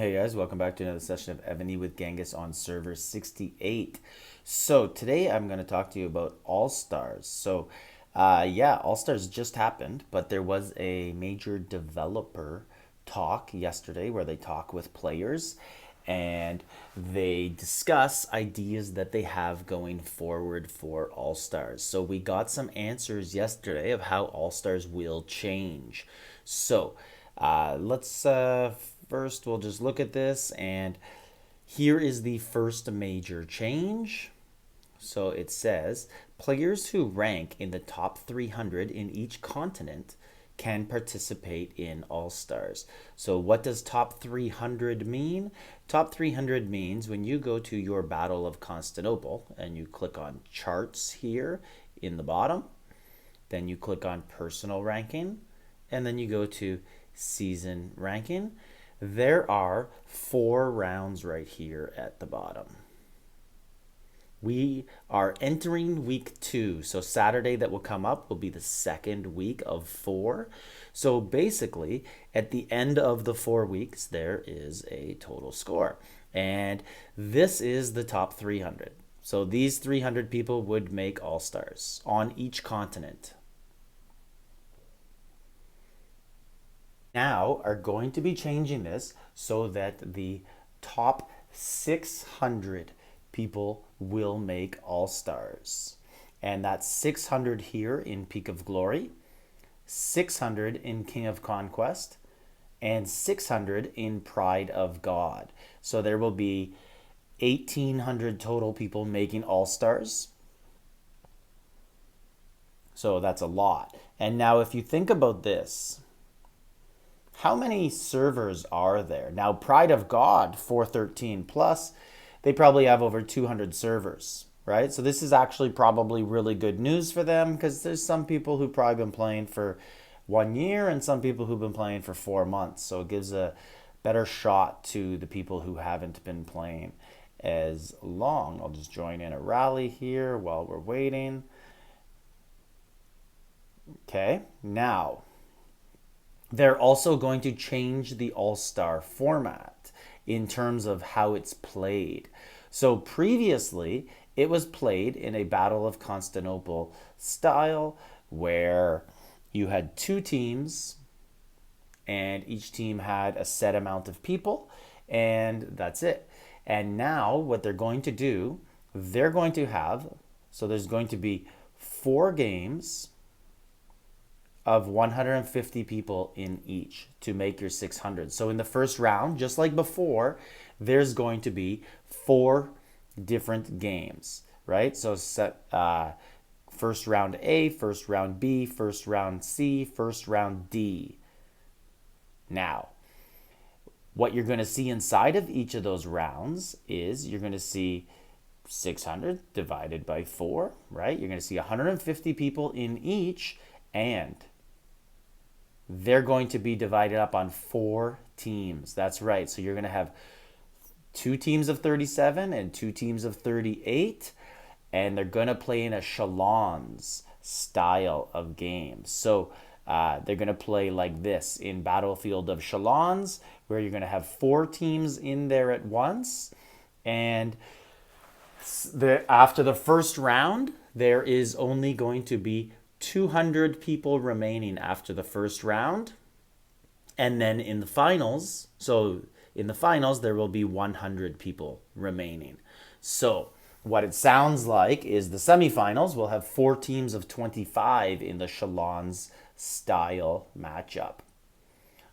Hey guys, welcome back to another session of Evony with Genghis on server 68. So today I'm going to talk to you about All Stars. Yeah, All Stars just happened, but there was a major developer talk yesterday where they talk with players and they discuss ideas that they have going forward for All Stars. So we got some answers yesterday of how All Stars will change. Let's first we'll just look at this, and here is the first major change. So it says players who rank in the top 300 in each continent can participate in All Stars. So what does top 300 mean? Top 300 means when you go to your Battle of Constantinople and you click on charts here in the bottom, then you click on personal ranking, and then you go to season ranking. There are 4 rounds right here at the bottom. We are entering week 2. So Saturday that will come up will be the second week of 4. So basically, at the end of the 4 weeks, there is a total score. And this is the top 300. So these 300 people would make All-Stars on each continent. Now are going to be changing this so that the top 600 people will make All-Stars. And that's 600 here in Peak of Glory, 600 in King of Conquest, and 600 in Pride of God. So there will be 1,800 total people making All-Stars. So that's a lot. And now if you think about this, how many servers are there? Now, Pride of God, 413 plus, they probably have over 200 servers, right? So this is actually probably really good news for them because there's some people who've probably been playing for 1 year and some people who've been playing for 4 months. So it gives a better shot to the people who haven't been playing as long. I'll just join in a rally here while we're waiting. Okay, now they're also going to change the All-Star format in terms of how it's played. So previously, it was played in a Battle of Constantinople style where you had 2 teams and each team had a set amount of people and that's it. And now what they're going to do, they're going to have, so there's going to be 4 games of 150 people in each to make your 600. So in the first round, just like before, there's going to be 4 different games, right? So first round A, first round B, first round C, first round D. Now, what you're going to see inside of each of those rounds is you're going to see 600 divided by 4, right? You're going to see 150 people in each, and they're going to be divided up on 4 teams. That's right. So you're going to have 2 teams of 37 and 2 teams of 38, and they're going to play in a Chalons style of game. So they're going to play like this in Battlefield of Chalons, where you're going to have 4 teams in there at once. And after the first round, there is only going to be 200 people remaining after the first round. And then in the finals, there will be 100 people remaining. So what it sounds like is the semifinals will have 4 teams of 25 in the Chalons style matchup.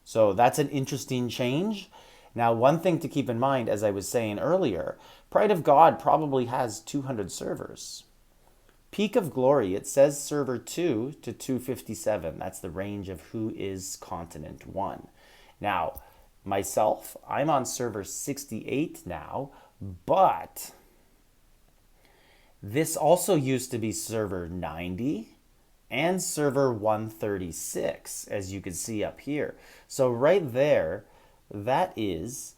So that's an interesting change. Now, one thing to keep in mind, as I was saying earlier, Pride of God probably has 200 servers. Peak of Glory, it says server 2 to 257. That's the range of who is continent 1. Now, myself, I'm on server 68 now, but this also used to be server 90 and server 136, as you can see up here. So right there, that is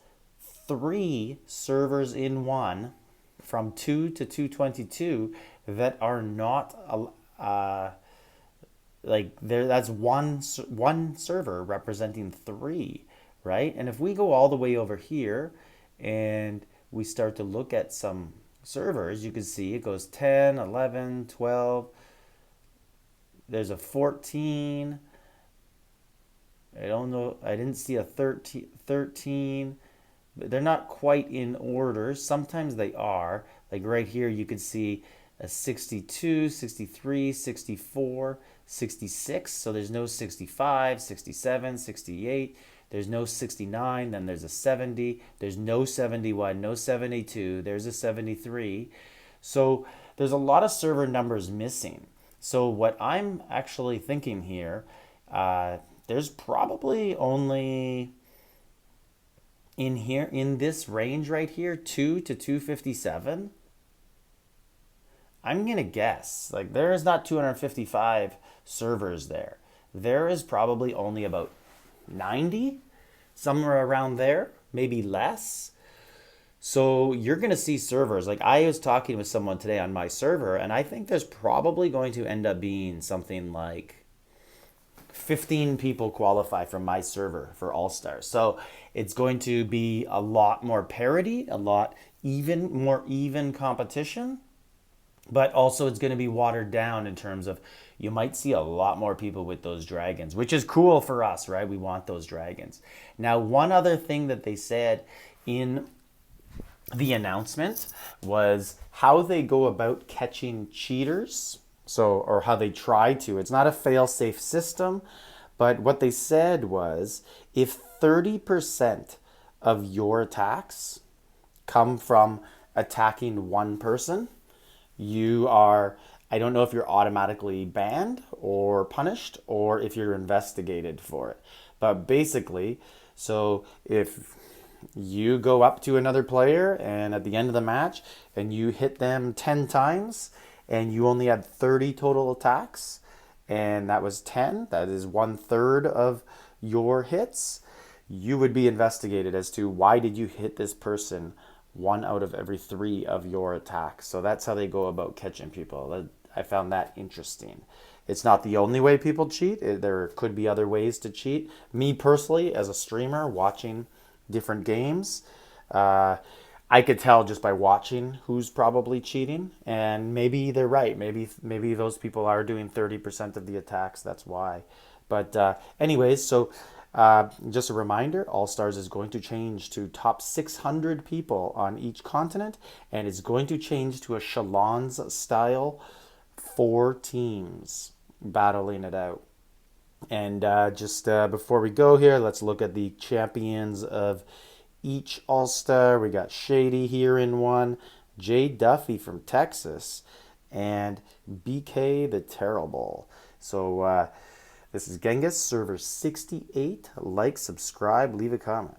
3 servers in one from 2 to 222 that are not like there. That's one server representing 3 right? And if we go all the way over here and we start to look at some servers, you can see it goes 10, 11, 12. There's a 14. I don't know. I didn't see a 13. But they're not quite in order. Sometimes they are. Like right here, you can see a 62, 63, 64, 66. So there's no 65, 67, 68. There's no 69. Then there's a 70. There's no 71, no 72. There's a 73. So there's a lot of server numbers missing. So what I'm actually thinking here, there's probably only in here, in this range right here, 2 to 257. I'm going to guess, like, there is not 255 servers there. There is probably only about 90, somewhere around there, maybe less. So you're going to see servers. Like, I was talking with someone today on my server, and I think there's probably going to end up being something like 15 people qualify from my server for All Stars. So it's going to be a lot more parity, a lot more even competition, but also it's going to be watered down in terms of you might see a lot more people with those dragons, which is cool for us, right? We want those dragons. Now, one other thing that they said in the announcement was how they go about catching cheaters. So, or how they try to. It's not a fail-safe system, but what they said was if 30% of your attacks come from attacking one person, you are, I don't know if you're automatically banned or punished or if you're investigated for it. But basically, so if you go up to another player and at the end of the match and you hit them 10 times and you only had 30 total attacks and that was 10, that is 1/3 of your hits, you would be investigated as to why did you hit this person 1 out of every 3 of your attacks. So that's how they go about catching people. I found that interesting. It's not the only way people cheat. There could be other ways to cheat. Me personally, as a streamer watching different games, I could tell just by watching who's probably cheating, and maybe they're right. Maybe those people are doing 30% of the attacks. That's why. But anyways, so just a reminder: All Stars is going to change to top 600 people on each continent, and it's going to change to a Shalons style, 4 teams battling it out. And just before we go here, let's look at the champions of each All-Star. We got Shady here in one, Jay Duffy from Texas, and BK the Terrible. So this is Genghis, server 68. Like, subscribe, leave a comment.